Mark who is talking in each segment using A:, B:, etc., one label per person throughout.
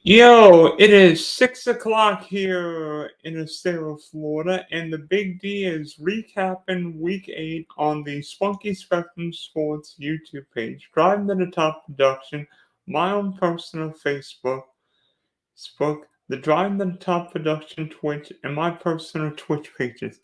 A: Yo, it is 6 o'clock here in Estero, Florida, and the Big D is recapping week 8 on the Spunky Spectrum Sports YouTube page. Driving to the Top production, my own personal Facebook, the Driving to the Top production Twitch, and my personal Twitch pages.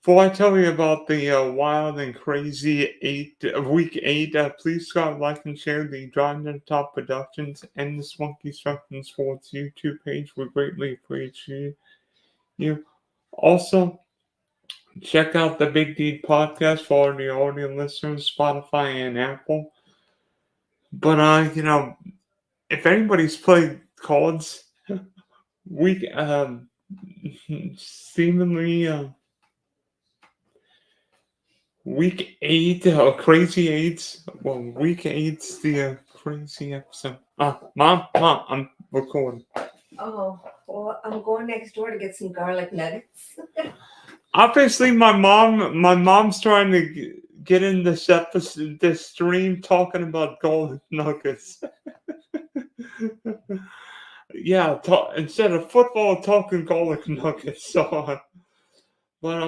A: Before I tell you about the wild and crazy week 8, please subscribe, like, and share the Driving to the Top Productions and the Spunky Spectrum Sports YouTube page. We greatly appreciate you. Also, check out the Big D podcast for the audio listeners, Spotify and Apple. But if anybody's played cards, week seemingly Week 8, Crazy 8. Well, week 8's the crazy episode. Mom, I'm recording.
B: Oh, well, I'm going next door to get some garlic nuggets.
A: Obviously, my mom's trying to get in this episode, this stream, talking about golden nuggets. Yeah, instead of football, talking garlic nuggets. So, but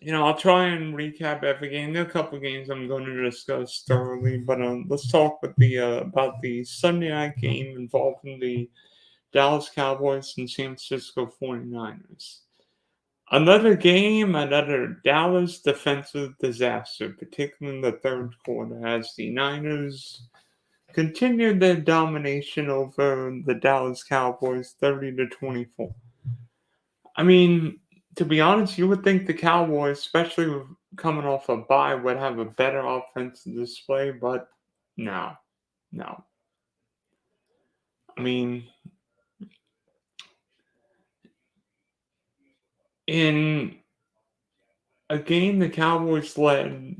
A: I'll try and recap every game. There are a couple of games I'm going to discuss thoroughly, but let's talk with about the Sunday night game involving the Dallas Cowboys and San Francisco 49ers. Another game, another Dallas defensive disaster, particularly in the third quarter, as the Niners continued their domination over the Dallas Cowboys 30-24. I mean, to be honest, you would think the Cowboys, especially coming off a bye, would have a better offensive display, but no. I mean, in a game the Cowboys led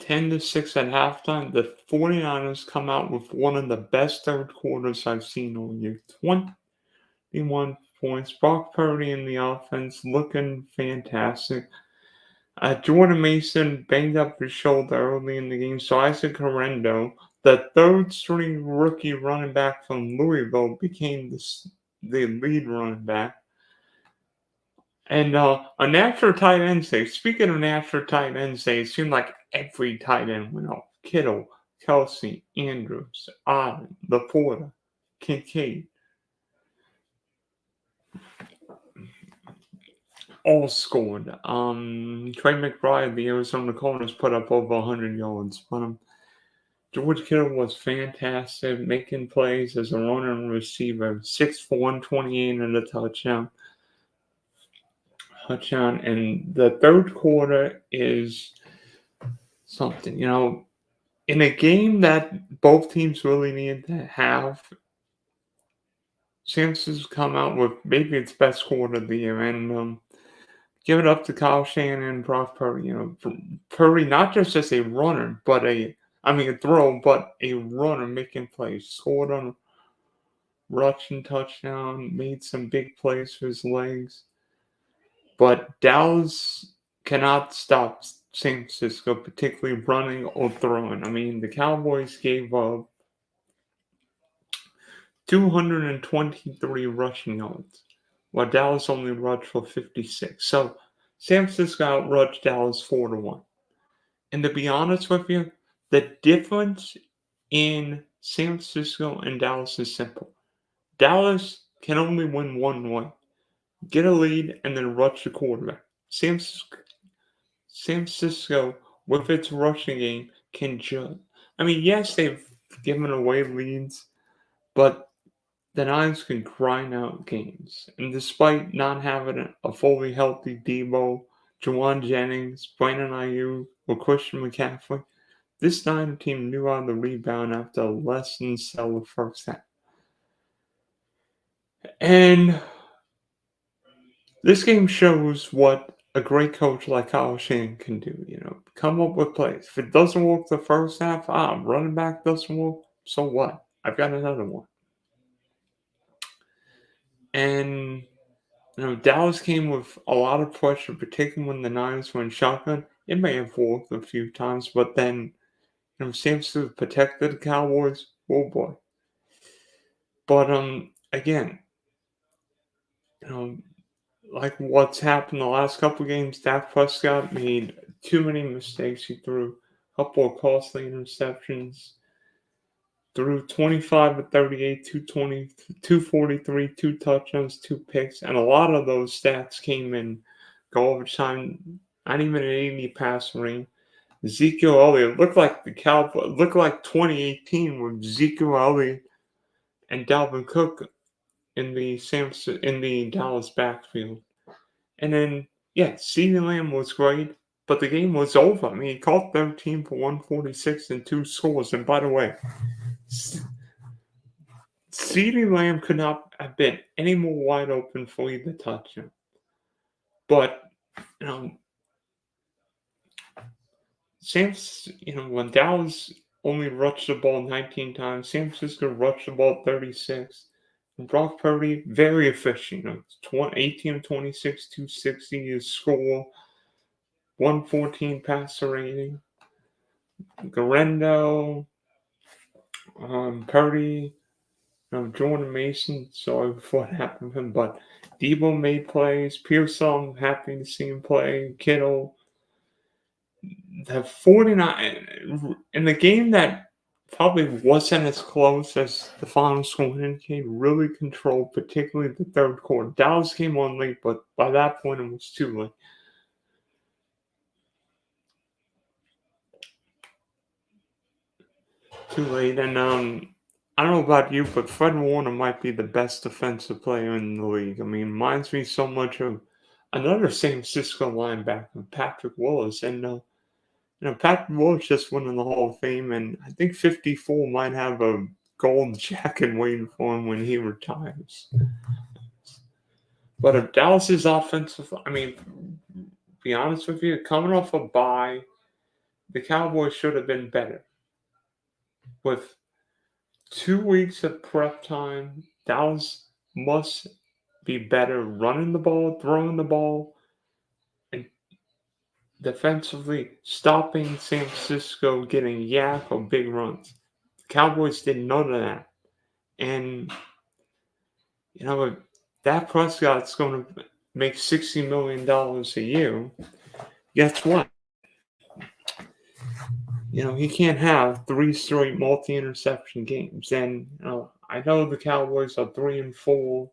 A: 10-6 at halftime, the 49ers come out with one of the best third quarters I've seen all year. 21 points. Brock Purdy in the offense looking fantastic. Jordan Mason banged up his shoulder early in the game, so Isaac Horrendo, the third-string rookie running back from Louisville, became the lead running back. And a natural tight end say, speaking of natural tight end say, it seemed like every tight end went off. Kittle, Kelsey, Andrews, Allen, LaPorta, Kincaid. All scored. Trey McBride, the Arizona Cardinals, put up over 100 yards. But George Kittle was fantastic, making plays as a runner and receiver. 6 for 128 and a touchdown. And the third quarter is something. In a game that both teams really needed to have, San Francisco come out with maybe its best quarter of the year. And give it up to Kyle Shanahan and Brock Purdy. Purdy not just as a runner, but a throw, but a runner making plays. Scored on a rushing touchdown, made some big plays for his legs. But Dallas cannot stop San Francisco, particularly running or throwing. The Cowboys gave up 223 rushing yards, while Dallas only rushed for 56. So San Francisco outrushed Dallas 4-1. And to be honest with you, the difference in San Francisco and Dallas is simple. Dallas can only win one way. Get a lead and then rush the quarterback. San Francisco, with its rushing game, can judge. Yes, they've given away leads, but the Niners can grind out games. And despite not having a fully healthy Debo, Juwan Jennings, Brandon Ayuk, or Christian McCaffrey, this Niner team knew how to rebound after a less than stellar first half. And this game shows what a great coach like Kyle Shanahan can do. Come up with plays. If it doesn't work the first half, running back doesn't work, so what? I've got another one. And Dallas came with a lot of pressure, particularly when the Niners went shotgun. It may have worked a few times, but then San Francisco protected the Cowboys. Oh boy. But again, like what's happened the last couple games, Dak Prescott made too many mistakes. He threw a couple of costly interceptions. Threw 25 of 38, 220, 243, two touchdowns, two picks, and a lot of those stats came in garbage time. Not even an 80 passer rating. Ezekiel Elliott looked like the Cowboys, looked like 2018 with Ezekiel Elliott and Dalvin Cook in the Dallas backfield. And then, yeah, CeeDee Lamb was great, but the game was over. I mean, he caught 13 for 146 and two scores. And by the way, CeeDee Lamb could not have been any more wide open for either touchdown. But, you know, when Dallas only rushed the ball 19 times, San Francisco rushed the ball 36. And Brock Purdy, very efficient. 18 of 26, 260 is score, 114 passer rating. Garendo, Purdy, Jordan Mason, sorry for what happened to him, but Debo made plays. Pearson, happy to see him play. Kittle. The 49 in the game that probably wasn't as close as the final score indicated, really controlled, particularly the third quarter. Dallas came on late, but by that point it was too late. And I don't know about you, but Fred Warner might be the best defensive player in the league. I mean, reminds me so much of another San Francisco linebacker, Patrick Willis. And Patrick Willis just went in the Hall of Fame, and I think 54 might have a gold jacket waiting for him when he retires. But if Dallas's offensive, be honest with you, coming off a bye, the Cowboys should have been better. With 2 weeks of prep time, Dallas must be better running the ball, throwing the ball, and defensively stopping San Francisco getting yak or big runs. The Cowboys did none of that. And, if Dak Prescott's going to make $60 million a year, guess what? He can't have 3 straight multi-interception games. And I know the Cowboys are 3-4,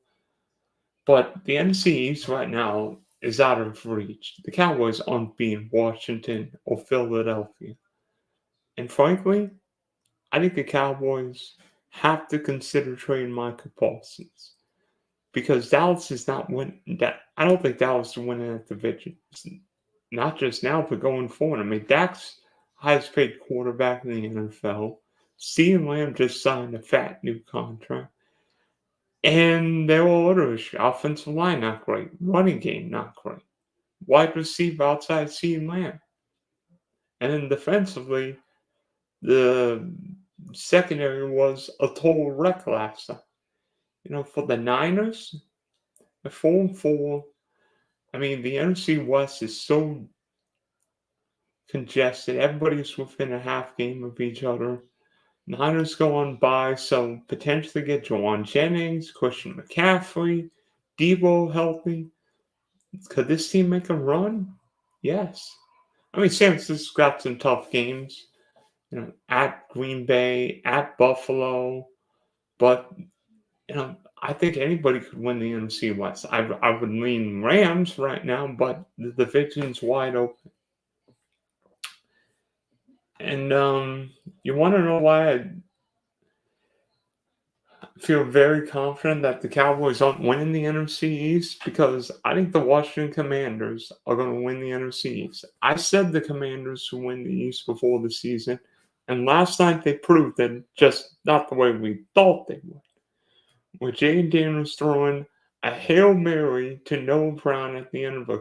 A: but the NFC East right now is out of reach. The Cowboys aren't beating Washington or Philadelphia. And frankly, I think the Cowboys have to consider trading Micah Parsons. Because Dallas is not winning. I don't think Dallas is winning that division. Not just now, but going forward. I mean, Dak's highest paid quarterback in the NFL. CeeDee Lamb just signed a fat new contract. And there were others. Offensive line, not great. Running game, not great. Wide receiver outside CeeDee Lamb. And then defensively, the secondary was a total wreck last time. For the Niners, the 4-4, the NFC West is so congested. Everybody's within a half game of each other. Niners go on by, so potentially get Juwan Jennings, Christian McCaffrey, Debo healthy. Could this team make a run? Yes. San Francisco's got some tough games. At Green Bay, at Buffalo, but I think anybody could win the NFC West. I would lean Rams right now, but the division's wide open. And you want to know why I feel very confident that the Cowboys aren't winning the NFC East? Because I think the Washington Commanders are going to win the NFC East. I said the Commanders would win the East before the season, and last night they proved that just not the way we thought they would. With Jay Daniels throwing a Hail Mary to Noah Brown at the end of a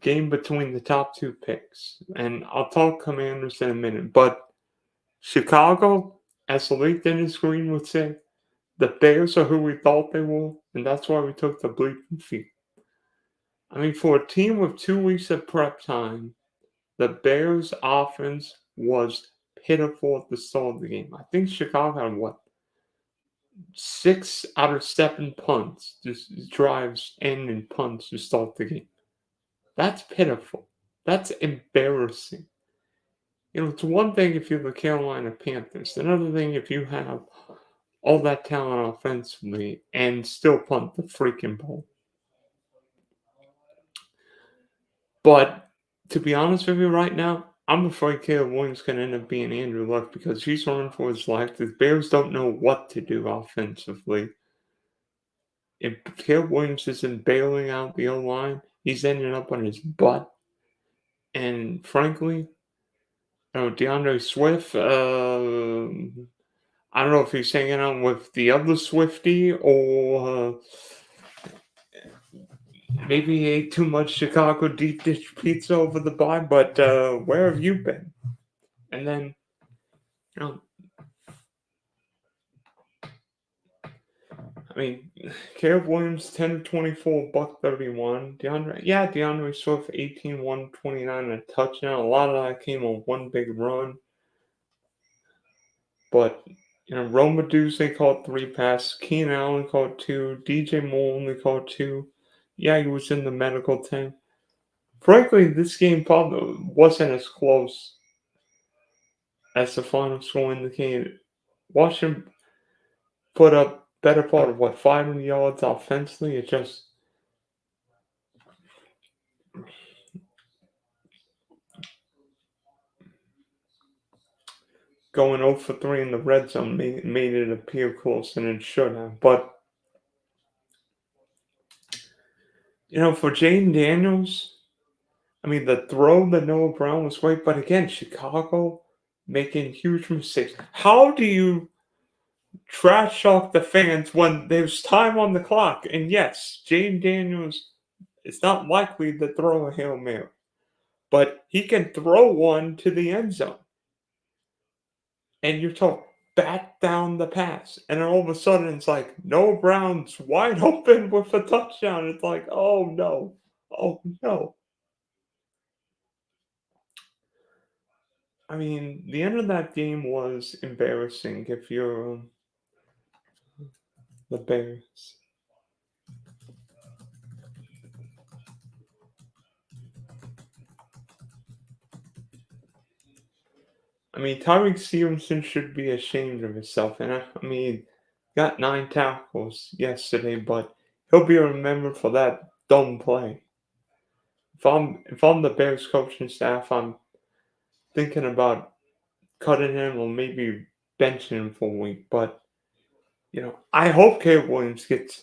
A: game between the top 2 picks. And I'll talk Commanders in a minute. But Chicago, as the late Dennis Green would say, the Bears are who we thought they were, and that's why we took the bleeping field. For a team with 2 weeks of prep time, the Bears' offense was pitiful at the start of the game. I think Chicago had, 6 out of 7 punts, just drives in and punts to start the game. That's pitiful. That's embarrassing. It's one thing if you're the Carolina Panthers, another thing if you have all that talent offensively and still punt the freaking ball. But to be honest with you right now, I'm afraid Caleb Williams can end up being Andrew Luck because he's running for his life. The Bears don't know what to do offensively. If Caleb Williams isn't bailing out the O-line, he's ending up on his butt. And frankly, DeAndre Swift, I don't know if he's hanging out with the other Swifty or maybe he ate too much Chicago deep dish pizza over the bye, but where have you been? And then, Caleb Williams, 10-24, $131. DeAndre Swift, 18, 129, and a touchdown. A lot of that came on one big run. But, Rome Medusa caught 3 passes. Keenan Allen caught 2. DJ Moore only caught 2. Yeah, he was in the medical tent. Frankly, this game probably wasn't as close as the final score indicated. Washington put up better part of 500 yards offensively. It just going 0 for 3 in the red zone made it appear close than it should have. But for Jaden Daniels, the throw to Noah Brown was great, but again, Chicago making huge mistakes. How do you trash talk the fans when there's time on the clock? And yes, Jaden Daniels is not likely to throw a Hail Mary, but he can throw one to the end zone. And you're told, bat down the pass. And then all of a sudden, it's like, Noah Brown's wide open with a touchdown. It's like, oh, no. Oh, no. The end of that game was embarrassing if you're the Bears. Tyreek Stevenson should be ashamed of himself. And got 9 tackles yesterday, but he'll be remembered for that dumb play. If I'm the Bears coaching staff, I'm thinking about cutting him or maybe benching him for a week. But I hope Caleb Williams gets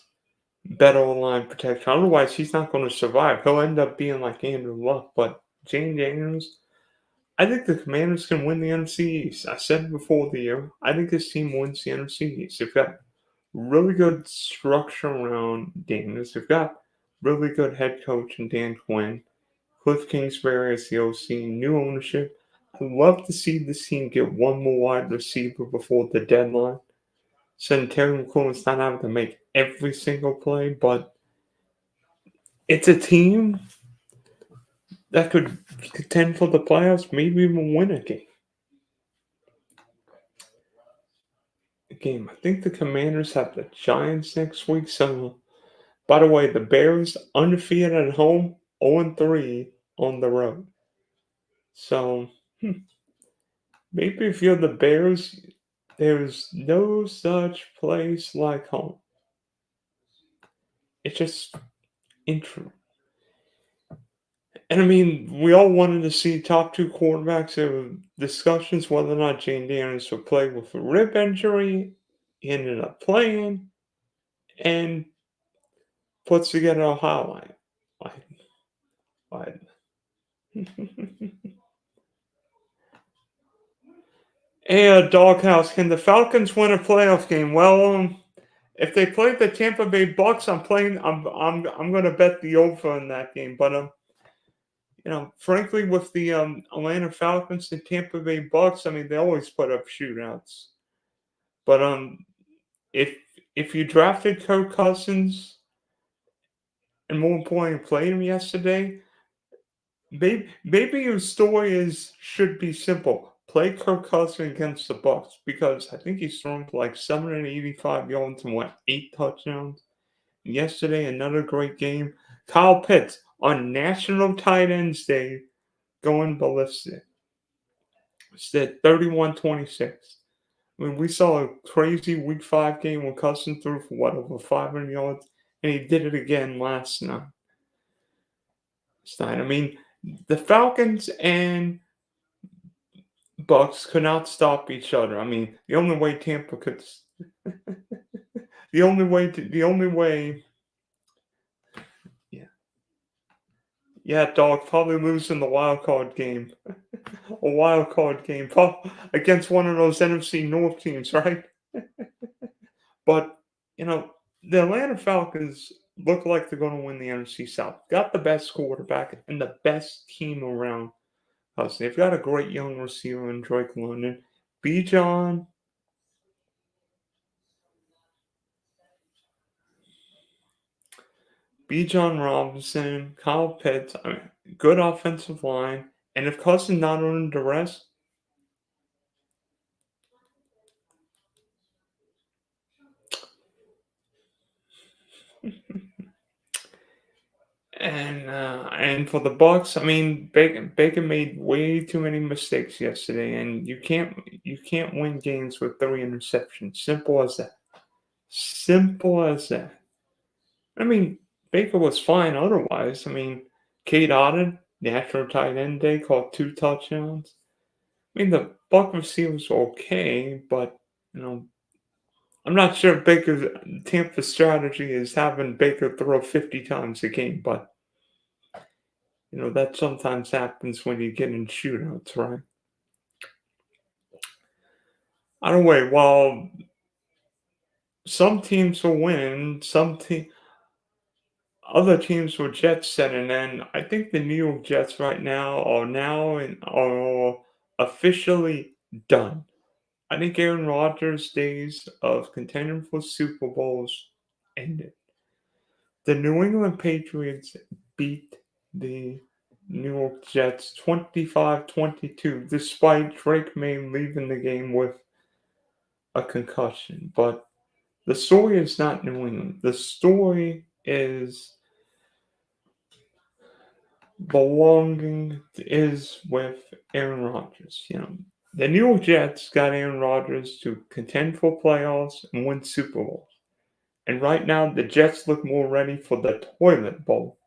A: better line protection. Otherwise, he's not going to survive. He'll end up being like Andrew Luck. But Jaden Daniels, I think the Commanders can win the NFC East. I said it before the year. I think this team wins the NFC East. They've got really good structure around Daniels. They've got really good head coach in Dan Quinn. Cliff Kingsbury as the OC, new ownership. I'd love to see this team get one more wide receiver before the deadline. So Terry McLaurin's not having to make every single play, but it's a team that could contend for the playoffs, maybe even win a game. I think the Commanders have the Giants next week. So, by the way, the Bears undefeated at home, 0-3 on the road. So, maybe if you're the Bears, there's no such place like home. It's just interesting. And we all wanted to see top 2 quarterbacks. There were discussions whether or not Jaden Daniels would play with a rib injury. He ended up playing and puts together a highlight. Hey, Doghouse, can the Falcons win a playoff game? Well, if they play the Tampa Bay Bucks, I'm going to bet the over in that game. But frankly, with the Atlanta Falcons and Tampa Bay Bucks, they always put up shootouts. But if you drafted Kirk Cousins and more importantly played him yesterday, maybe your story should be simple. play Kirk Cousins against the Bucks because I think he's thrown for like 785 yards and what 8 touchdowns. Yesterday, another great game. Kyle Pitts on National Tight Ends Day going ballistic. Instead, 31-26. I mean, we saw a crazy Week 5 game when Cousins threw for what, over 500 yards? And he did it again last night. I mean, the Falcons and Bucks could not stop each other. I mean, the only way Tampa could, the only way, yeah, dog, probably losing the wild card game, a wild card game, probably against one of those NFC North teams, right? But the Atlanta Falcons look like they're going to win the NFC South. Got the best quarterback and the best team around us. They've got a great young receiver in Drake London. Bijan Robinson, Kyle Pitts, good offensive line. And if Cousins not under duress, and for the Bucks, I mean, Bacon made way too many mistakes yesterday, and you can't win games with 3 interceptions. Simple as that. Simple as that. I mean, Baker was fine otherwise. I mean, Kate Otten, National Tight End Day, caught 2 touchdowns. I mean, the Buck receivers were okay, but I'm not sure Tampa's strategy is having Baker throw 50 times a game, but that sometimes happens when you get in shootouts, right? Either way, while some teams will win, other teams will jet set, and then I think the New York Jets right now are officially done. I think Aaron Rodgers' days of contending for Super Bowls ended. The New England Patriots beat the New York Jets 25-22, despite Drake May leaving the game with a concussion. But the story is not New England. The story is with Aaron Rodgers. The New York Jets got Aaron Rodgers to contend for playoffs and win Super Bowls. And right now, the Jets look more ready for the toilet bowl.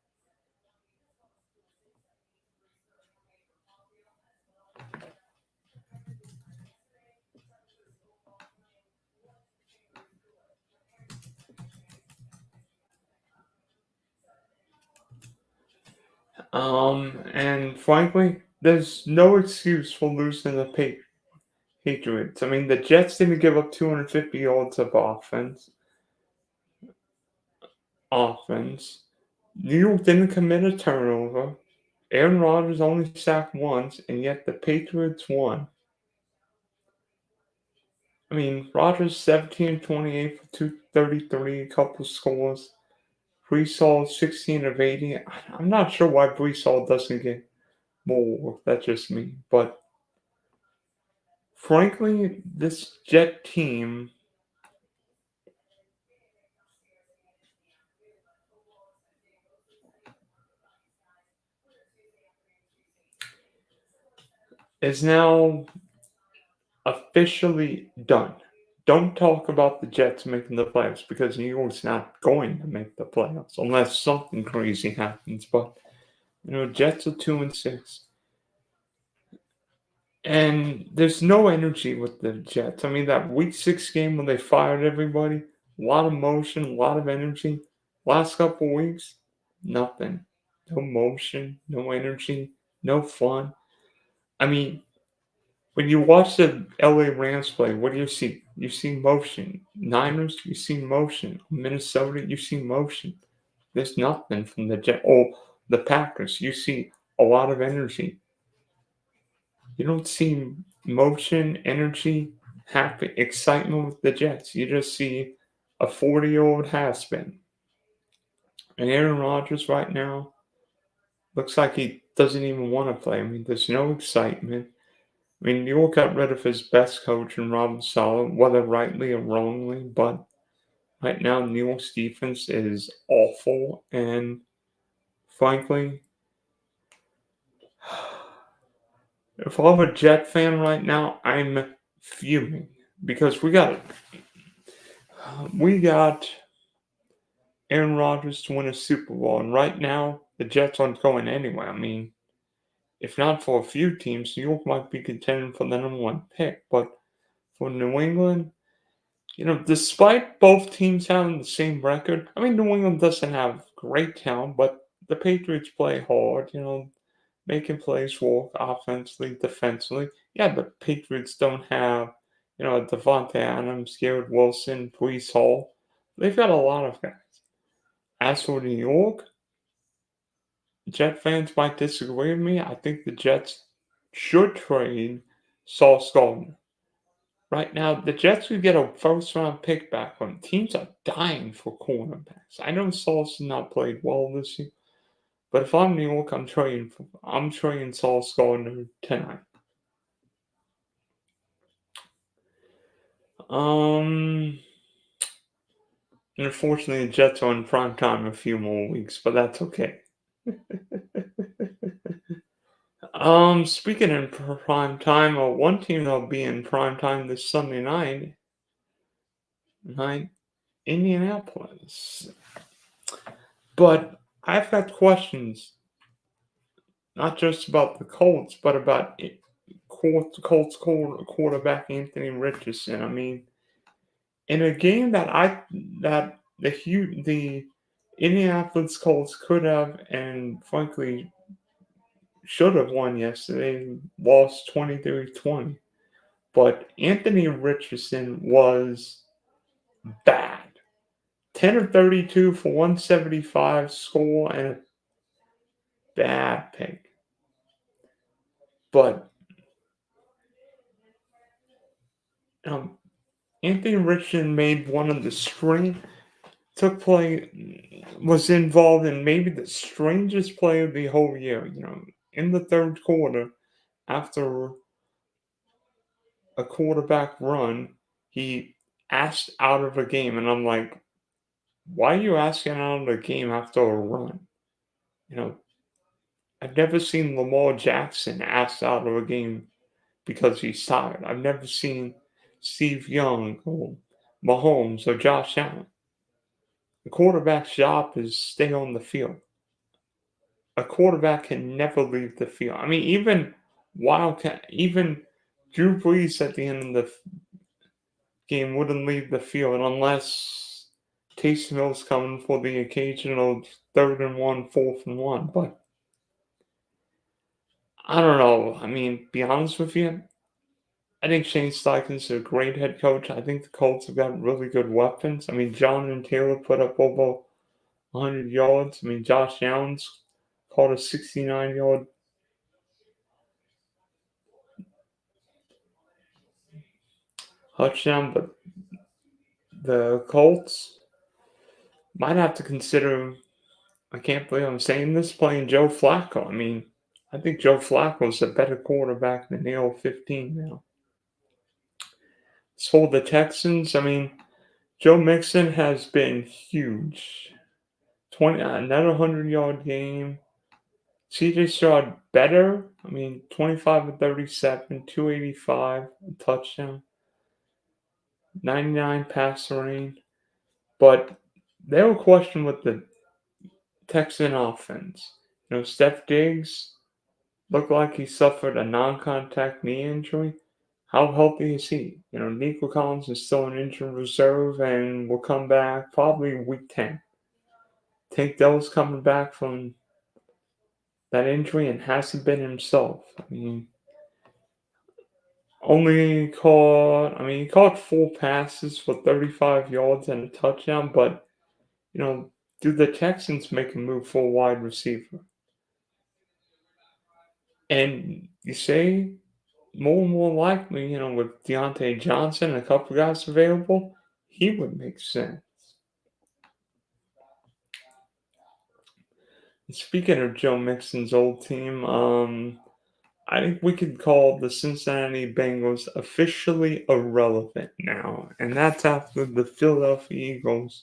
A: And frankly, there's no excuse for losing the Patriots. I mean, the Jets didn't give up 250 yards of offense. New York didn't commit a turnover. Aaron Rodgers only sacked once, and yet the Patriots won. I mean, Rodgers 17-28 for 233, a couple scores. Brees Hall 16 of 80. I'm not sure why Brees Hall doesn't get more work. That's just me. But frankly, this Jet team is now officially done. Don't talk about the Jets making the playoffs because New York's not going to make the playoffs unless something crazy happens. But Jets are 2-6. And there's no energy with the Jets. I mean, that Week 6 game when they fired everybody, a lot of motion, a lot of energy. Last couple weeks, nothing. No motion, no energy, no fun. I mean, when you watch the LA Rams play, what do you see? You see motion. Niners, you see motion. Minnesota, you see motion. There's nothing from the Jets. Oh, the Packers, you see a lot of energy. You don't see motion, energy, happy, excitement with the Jets. You just see a 40-year-old has-been. And Aaron Rodgers right now looks like he doesn't even want to play. I mean, there's no excitement. I mean, New York got rid of his best coach in Robert Saleh, whether rightly or wrongly, but right now New York's defense is awful, and frankly, if I'm a Jet fan right now, I'm fuming because we got Aaron Rodgers to win a Super Bowl, and right now the Jets aren't going anywhere. I mean, if not for a few teams, New York might be contending for the number one pick, but for New England, despite both teams having the same record, I mean, New England doesn't have great talent, but the Patriots play hard, making plays work offensively, defensively. Yeah, the Patriots don't have, Devontae Adams, Garrett Wilson, Brees Hall. They've got a lot of guys. As for New York, Jet fans might disagree with me. I think the Jets should trade Sauce Gardner. Right now, the Jets could get a first round pick back when teams are dying for cornerbacks. I know Sauce has not played well this year, but if I'm New York, I'm trading Sauce Gardner tonight. Um, Unfortunately, the Jets are in prime time a few more weeks, but that's okay. Speaking in prime time, one team that'll be in prime time this Sunday night, Indianapolis. But I've got questions, not just about the Colts, but about Colts quarterback Anthony Richardson. I mean, in a game that the Indianapolis Colts could have and frankly should have won yesterday, lost 23-20. But Anthony Richardson was bad. 10 of 32 for 175 score and a bad pick. But Anthony Richardson made one of the was involved in maybe the strangest play of the whole year. In the third quarter, after a quarterback run, he asked out of a game, and I'm like, why are you asking out of the game after a run? You know, I've never seen Lamar Jackson asked out of a game because he's tired. I've never seen Steve Young or Mahomes or Josh Allen. The quarterback's job is stay on the field. A quarterback can never leave the field. I mean, even Drew Brees at the end of the game wouldn't leave the field unless Taysom Hill's coming for the occasional 3rd and 1, 4th and 1. But I don't know. I mean, be honest with you, I think Shane Steichen's a great head coach. I think the Colts have got really good weapons. I mean, Jonathan Taylor put up over 100 yards. I mean, Josh Allen's caught a 69-yard touchdown, but the Colts might have to consider, I can't believe I'm saying this, playing Joe Flacco. I mean, I think Joe Flacco's a better quarterback than AL-15 now. As for the Texans, I mean, Joe Mixon has been huge. Another 100-yard game. CJ Stroud better. I mean, 25 of 37, 285, a touchdown, 99 passer rating. But they were questioned with the Texan offense. Steph Diggs looked like he suffered a non-contact knee injury. How healthy is he? Nico Collins is still in injured reserve and will come back probably week 10. Tank Dell's coming back from that injury and hasn't been himself. I mean, he caught 4 passes for 35 yards and a touchdown, but, do the Texans make a move for a wide receiver? And you say more and more likely, with Deontay Johnson and a couple guys available, he would make sense. And speaking of Joe Mixon's old team, I think we could call the Cincinnati Bengals officially irrelevant now, and that's after the Philadelphia Eagles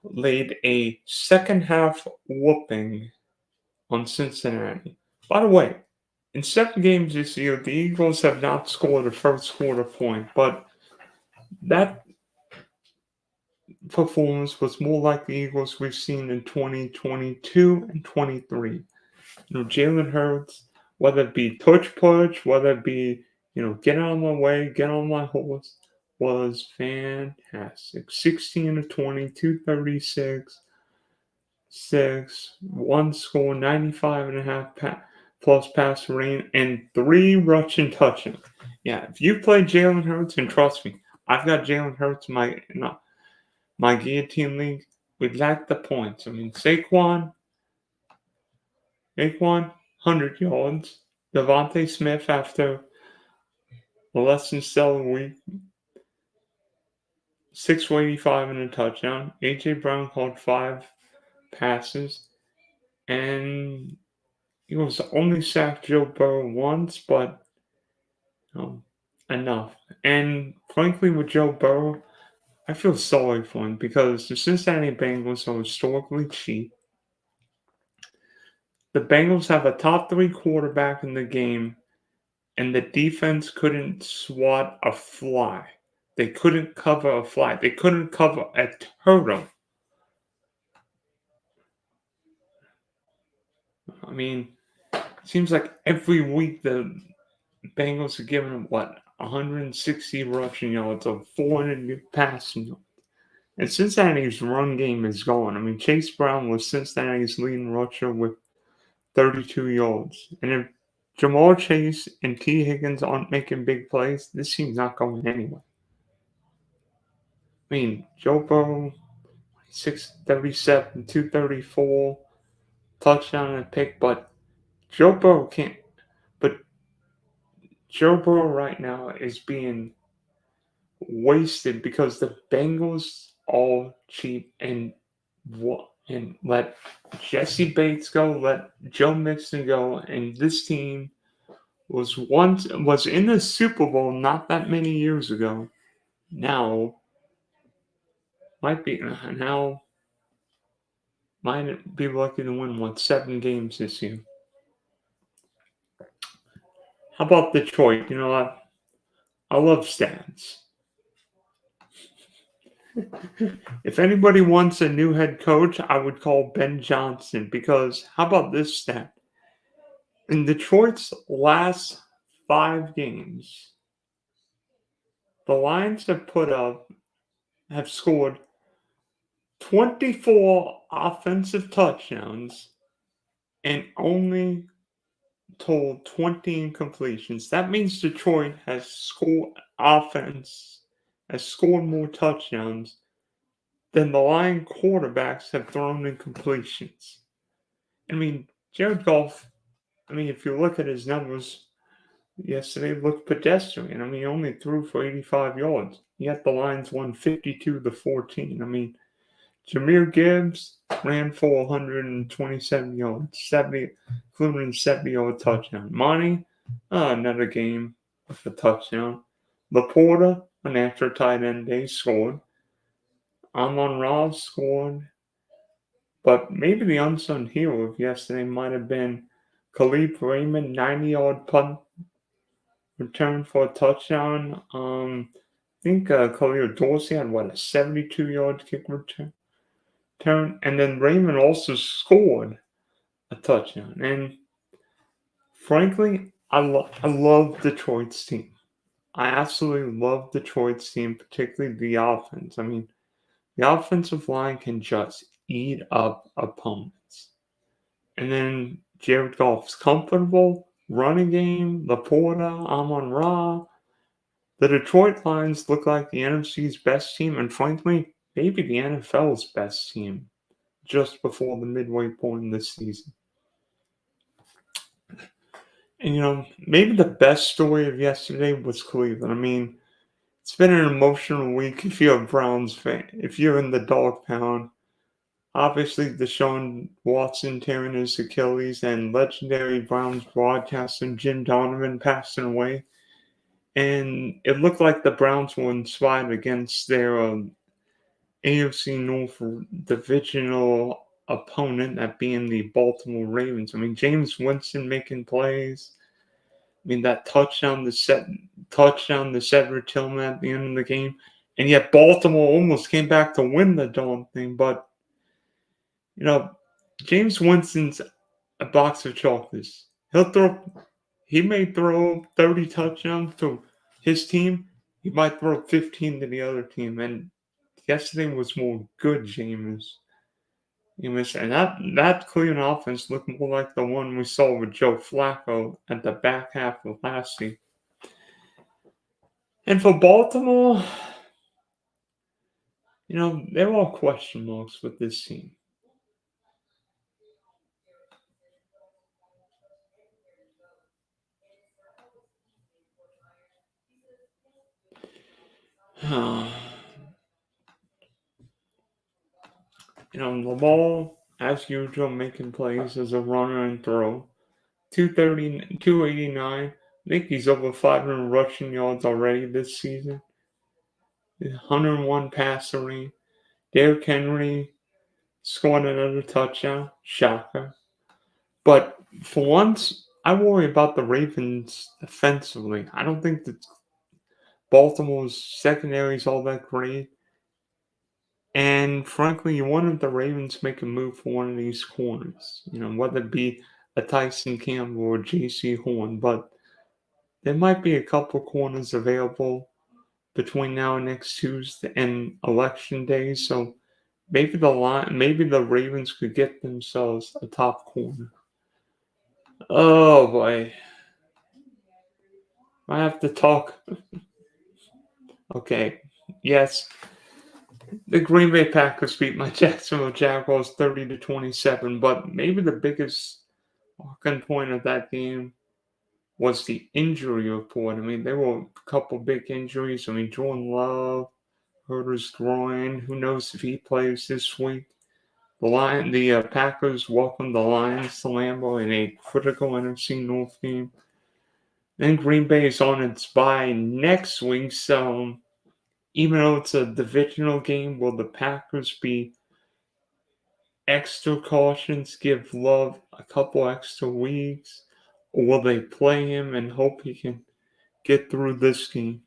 A: laid a second half whooping on Cincinnati. By the way, in 7 games this year, the Eagles have not scored a first quarter point, but that performance was more like the Eagles we've seen in 2022 and 23. Jalen Hurts, whether it be push, whether it be, get out of my way, get on my horse, was fantastic. 16 of 20, 236, 1 score, 95 and a half plus pass rating, and 3 rushing touchdowns. Yeah, if you play Jalen Hurts, and trust me, I've got Jalen Hurts in my guillotine league. We'd like the points. I mean, Saquon, 100 yards. Devontae Smith, after a less than stellar week, 6 for 85 and a touchdown. A.J. Brown caught 5 passes. And he was only sacked Joe Burrow once, but enough. And frankly, with Joe Burrow, I feel sorry for him because the Cincinnati Bengals are historically cheap. The Bengals have a top 3 quarterback in the game, and the defense couldn't swat a fly. They couldn't cover a fly. They couldn't cover a turtle. I mean, it seems like every week the Bengals are giving them, 160 rushing yards or 400 passing yards. And Cincinnati's run game is gone. I mean, Chase Brown was Cincinnati's leading rusher with 32 yards. And if Jamar Chase and T. Higgins aren't making big plays, this team's not going anywhere. I mean, Joe Burrow, 637, 234, touchdown and a pick, but Joe Burrow can't. But Joe Burrow right now is being wasted because the Bengals all cheap and let Jesse Bates go, let Joe Mixon go, and this team was in the Super Bowl not that many years ago. Now might be lucky to win 7 games this year. How about Detroit? You know what? I love stats. If anybody wants a new head coach, I would call Ben Johnson because how about this stat? In Detroit's last 5 games, the Lions have scored 24 offensive touchdowns and only totaled 20 incompletions. That means Detroit has scored more touchdowns than the Lion quarterbacks have thrown in completions. I mean, Jared Goff, if you look at his numbers yesterday, looked pedestrian. I mean, he only threw for 85 yards. Yet the Lions won 52-14. I mean, Jahmyr Gibbs ran for 127 yards, including a 70-yard touchdown. Monty, another game with a touchdown. Laporta, an extra tight end, they scored. Amon-Ra scored. But maybe the unsung hero of yesterday might have been Khalif Raymond, 90-yard punt return for a touchdown. I think Khalil Dorsey had, a 72-yard kick return. And then Raymond also scored a touchdown. And frankly, I love Detroit's team. I absolutely love Detroit's team, particularly the offense. I mean, the offensive line can just eat up opponents. And then Jared Goff's comfortable, running game, Laporta, Amon-Ra. The Detroit Lions look like the NFC's best team, and frankly, maybe the NFL's best team just before the midway point in this season. And, maybe the best story of yesterday was Cleveland. I mean, it's been an emotional week if you're a Browns fan. If you're in the dog pound, Obviously, Deshaun Watson tearing his Achilles and legendary Browns broadcaster Jim Donovan passing away. And it looked like the Browns were inspired against their AFC North divisional opponent, that being the Baltimore Ravens. I mean, James Winston making plays. I mean, that touchdown to Cedric Tillman at the end of the game. And yet Baltimore almost came back to win the darn thing. But, James Winston's a box of chocolates. He may throw 30 touchdowns to his team. He might throw 15 to the other team. And yesterday was more good, James. And that Cleveland offense looked more like the one we saw with Joe Flacco at the back half of last season. And for Baltimore, there are question marks with this team. Lamar, as usual, making plays as a runner and throw. 230, 289. I think he's over 500 rushing yards already this season. 101 passing. Derrick Henry scoring another touchdown. Shocker. But for once, I worry about the Ravens defensively. I don't think that Baltimore's secondary is all that great. And frankly, you wanted the Ravens to make a move for one of these corners. Whether it be a Tyson Campbell or J.C. Horn. But there might be a couple corners available between now and next Tuesday and election day. So maybe the Ravens could get themselves a top corner. Oh boy. I have to talk. Okay. Yes. The Green Bay Packers beat my Jacksonville Jaguars 30-27, but maybe the biggest talking point of that game was the injury report. I mean, there were a couple big injuries. I mean, Jordan Love hurt his groin. Who knows if he plays this week? The Packers welcomed the Lions to Lambeau in a critical NFC North game. Then Green Bay is on its bye next week, so even though it's a divisional game, will the Packers be extra cautious, give Love a couple extra weeks, or will they play him and hope he can get through this game?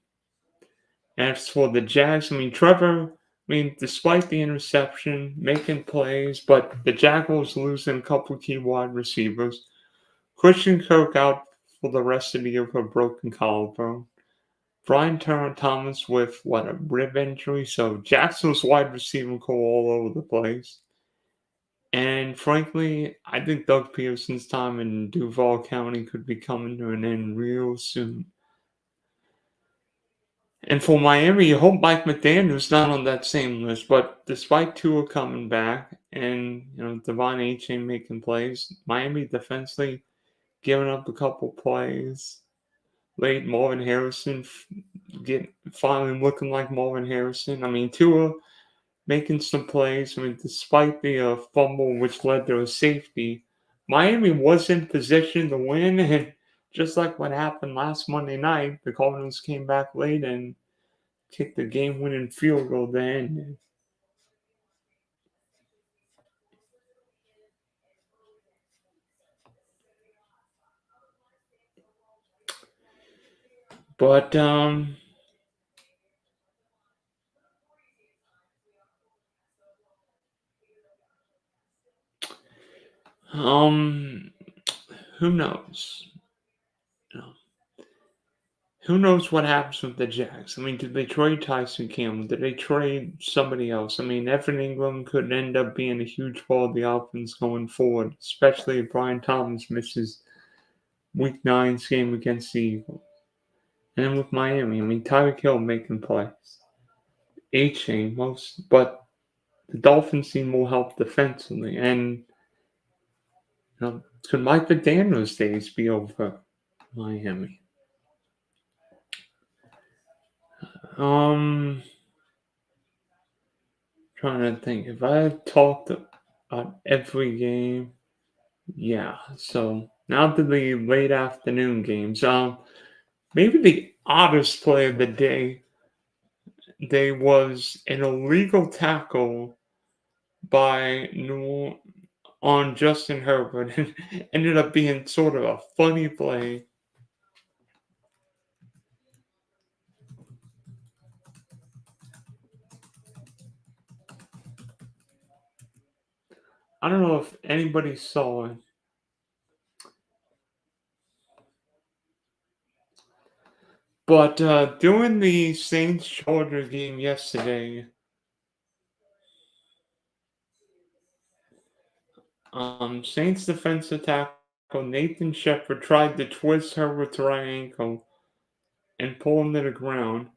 A: As for the Jags, Trevor, despite the interception, making plays, but the Jaguars losing a couple key wide receivers. Christian Kirk out for the rest of the year for a broken collarbone. Brian Thomas with, a rib injury. So Jackson's wide receiver core all over the place. And frankly, I think Doug Pearson's time in Duval County could be coming to an end real soon. And for Miami, you hope Mike McDaniel's not on that same list. But despite Tua coming back and, Devon Achane making plays, Miami defensively giving up a couple plays. Late Marvin Harrison finally looking like Marvin Harrison. Tua making some plays. Despite the fumble which led to a safety, Miami was in position to win. And just like what happened last Monday night, the Cardinals came back late and kicked the game-winning field goal to end it. But who knows? Who knows what happens with the Jags? Did they trade Tyson Campbell? Did they trade somebody else? Evan Ingram could end up being a huge part of the offense going forward, especially if Brian Thomas misses Week 9's game against the Eagles. And then with Miami, Tyreek Hill making plays. Achane most, but the Dolphins need more help defensively. And could Mike McDaniel's days be over Miami? Trying to think. If I had talked every game. Yeah, so now to the late afternoon games. Maybe the oddest play of the day was an illegal tackle by New on Justin Herbert, and ended up being sort of a funny play. I don't know if anybody saw it, but during the Saints Charger game yesterday, Saints defensive tackle Nathan Shepard tried to twist Herbert's right ankle and pull him to the ground,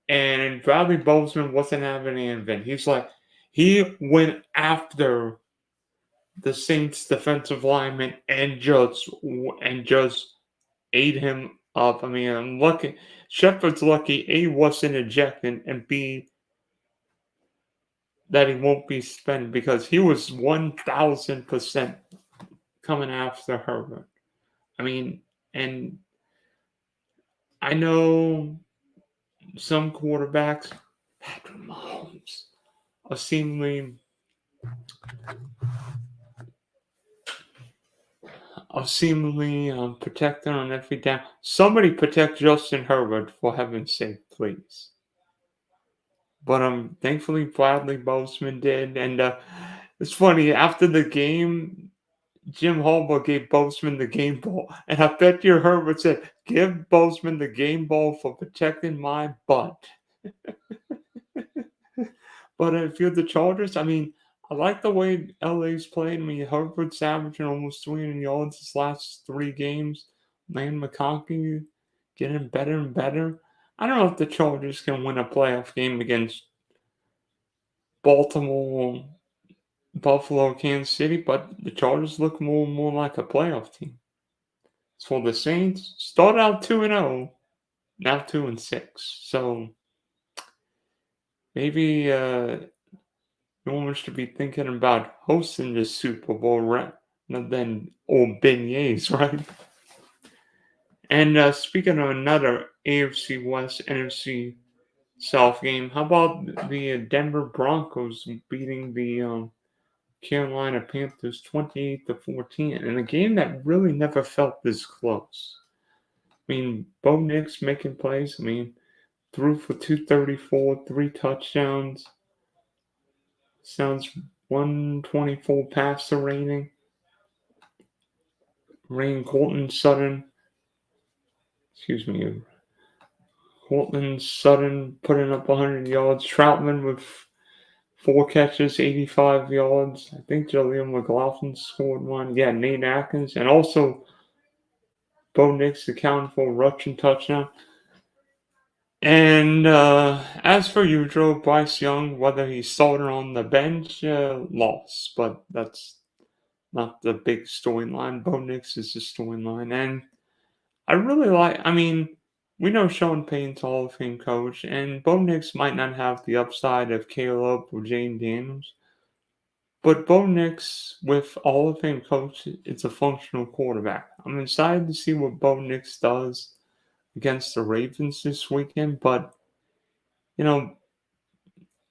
A: and Bradley Bozeman wasn't having any of it. He went after the Saints defensive lineman and just ate him up. I mean, I'm lucky. Shepard's lucky A wasn't ejected and B that he won't be suspended because he was 1,000% coming after Herbert. I mean, and I know some quarterbacks, Patrick Mahomes, are seemingly protected on every down. Somebody protect Justin Herbert, for heaven's sake, please. But thankfully Bradley Bozeman did, and it's funny after the game, Jim Harbaugh gave Bozeman the game ball, and I bet you Herbert said, "Give Bozeman the game ball for protecting my butt." But if you're the Chargers, I mean, I like the way LA's played. I mean, Herbert's averaging almost 300 yards his last 3 games. Lane McConkey getting better and better. I don't know if the Chargers can win a playoff game against Baltimore, Buffalo, Kansas City, but the Chargers look more and more like a playoff team. As for the Saints, start out 2-0, now 2-6. So maybe no one should be thinking about hosting the Super Bowl rather than old beignets, right? And speaking of another AFC West, NFC South game, how about the Denver Broncos beating the Carolina Panthers 28-14 in a game that really never felt this close? I mean, Bo Nix making plays. I mean, threw for 234, 3 touchdowns. Sounds 124 passer rating. Courtland Sutton putting up 100 yards. Troutman with 4 catches, 85 yards. I think Jaleel McLaughlin scored one. Yeah, Nate Atkins. And also Bo Nix accounted for a rushing touchdown. And as for usual, Bryce Young, whether he started on the bench, lost. But that's not the big storyline. Bo Nix is the storyline. And I really we know Sean Payton's Hall of Fame coach, and Bo Nix might not have the upside of Caleb or Jane Daniels. But Bo Nix, with Hall of Fame coach, it's a functional quarterback. I'm excited to see what Bo Nix does against the Ravens this weekend, but I don't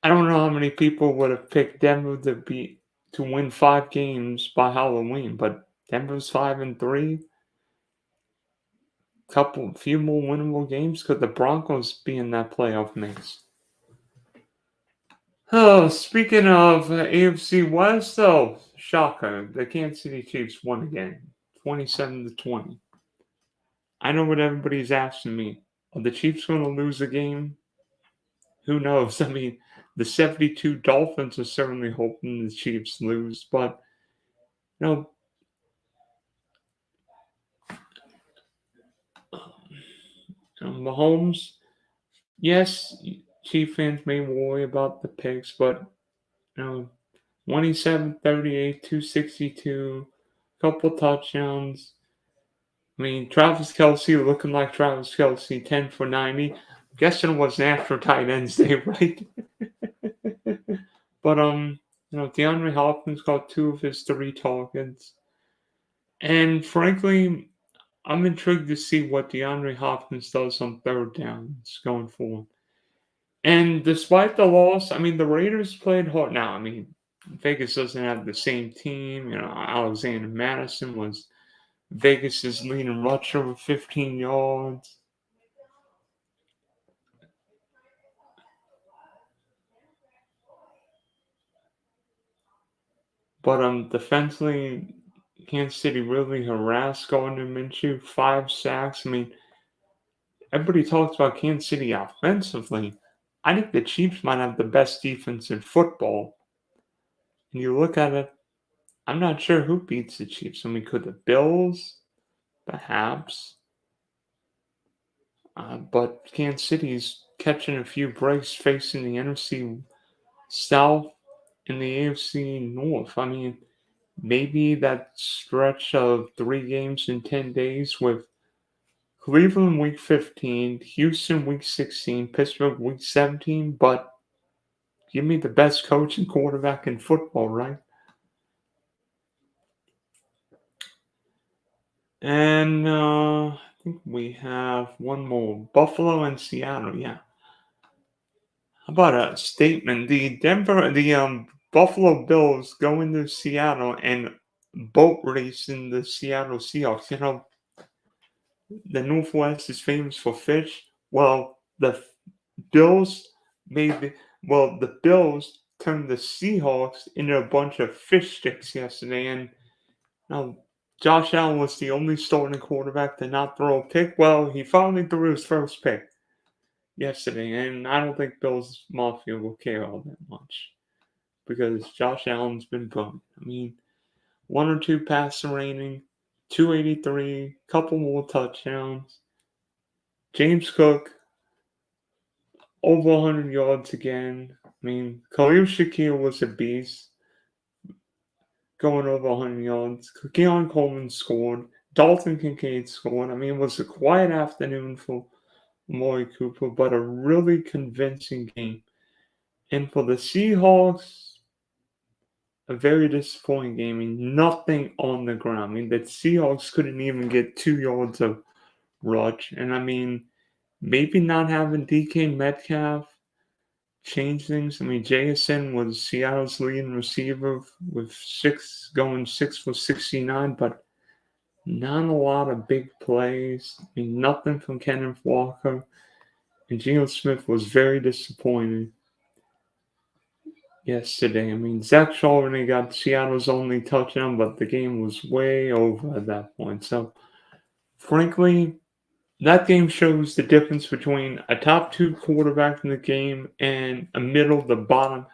A: know how many people would have picked Denver to win 5 games by Halloween, but Denver's 5-3. Few more winnable games. Could the Broncos be in that playoff mix? Oh, speaking of AFC West, shocker, the Kansas City Chiefs won again, 27-20. I know what everybody's asking me. Are the Chiefs going to lose a game? Who knows? I mean, the 72 Dolphins are certainly hoping the Chiefs lose, but Mahomes, yes, Chief fans may worry about the picks, but 27, 38, 262, couple touchdowns. I mean, Travis Kelce looking like Travis Kelce, 10 for 90. Guessing it was National Tight Ends Day, right? But DeAndre Hopkins got 2 of his 3 targets. And frankly, I'm intrigued to see what DeAndre Hopkins does on third downs going forward. And despite the loss, the Raiders played hard. Now, Vegas doesn't have the same team. Alexander Madison was Vegas's leading rusher with 15 yards. But defensively, Kansas City really harassed Gardner Minshew, 5 sacks. Everybody talks about Kansas City offensively. I think the Chiefs might have the best defense in football. And you look at it, I'm not sure who beats the Chiefs. Could the Bills? Perhaps. But Kansas City's catching a few breaks facing the NFC South and the AFC North. Maybe that stretch of 3 games in 10 days with Cleveland week 15, Houston week 16, Pittsburgh week 17, but give me the best coach and quarterback in football, right? And I think we have one more. Buffalo and Seattle, yeah. How about a statement? The Buffalo Bills go into Seattle and boat race in the Seattle Seahawks. The Northwest is famous for fish. Well, the Bills the Bills turned the Seahawks into a bunch of fish sticks yesterday, and now Josh Allen was the only starting quarterback to not throw a pick. Well, he finally threw his first pick yesterday, and I don't think Bills Mafia will care all that much because Josh Allen's been bummed. 1 or 2 passer rating, 283, couple more touchdowns. James Cook, over 100 yards again. Khalil Shakir was a beast, going over 100 yards. Keon Coleman scored. Dalton Kincaid scored. It was a quiet afternoon for Amari Cooper, but a really convincing game. And for the Seahawks, a very disappointing game. Nothing on the ground. The Seahawks couldn't even get 2 yards of rush. And maybe not having DK Metcalf change things. JSN was Seattle's leading receiver with 6 for 69, but not a lot of big plays. Nothing from Kenneth Walker. And Geno Smith was very disappointed yesterday. Zach Charbonnet got Seattle's only touchdown, but the game was way over at that point. So, frankly, that game shows the difference between a top 2 quarterback in the game and a middle to bottom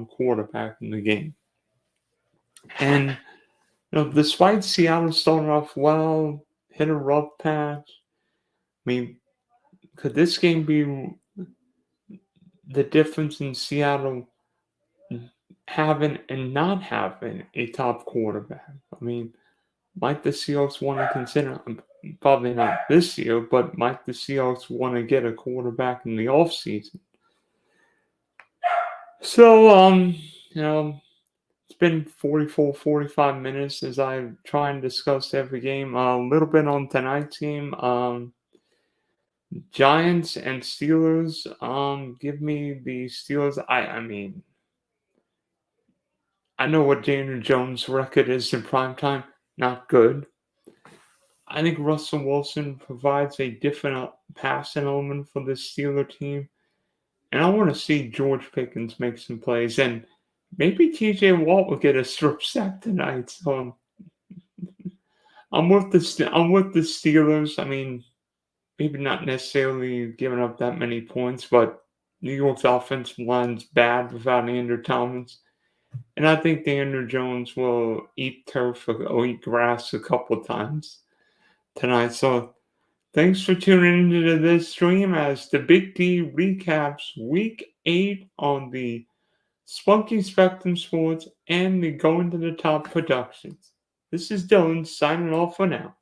A: quarterback in the game. And despite Seattle starting off well, hit a rough patch. Could this game be the difference in Seattle having and not having a top quarterback? Might the Seahawks want to consider, probably not this year, but might the Seahawks want to get a quarterback in the offseason? So, it's been 44, 45 minutes as I try and discuss every game. A little bit on tonight's game. Giants and Steelers. Give me the Steelers. I know what Daniel Jones' record is in primetime. Not good. I think Russell Wilson provides a different passing element for the Steeler team. And I want to see George Pickens make some plays. And maybe TJ Watt will get a strip sack tonight. So I'm with the Steelers. Maybe not necessarily giving up that many points, but New York's offensive line's bad without Andrew Thomas. And I think Daniel Jones will eat turf or eat grass a couple times tonight. So thanks for tuning into this stream as the Big D recaps Week 8 on the Spunky Spectrum Sports and the Going to the Top Productions. This is Dylan signing off for now.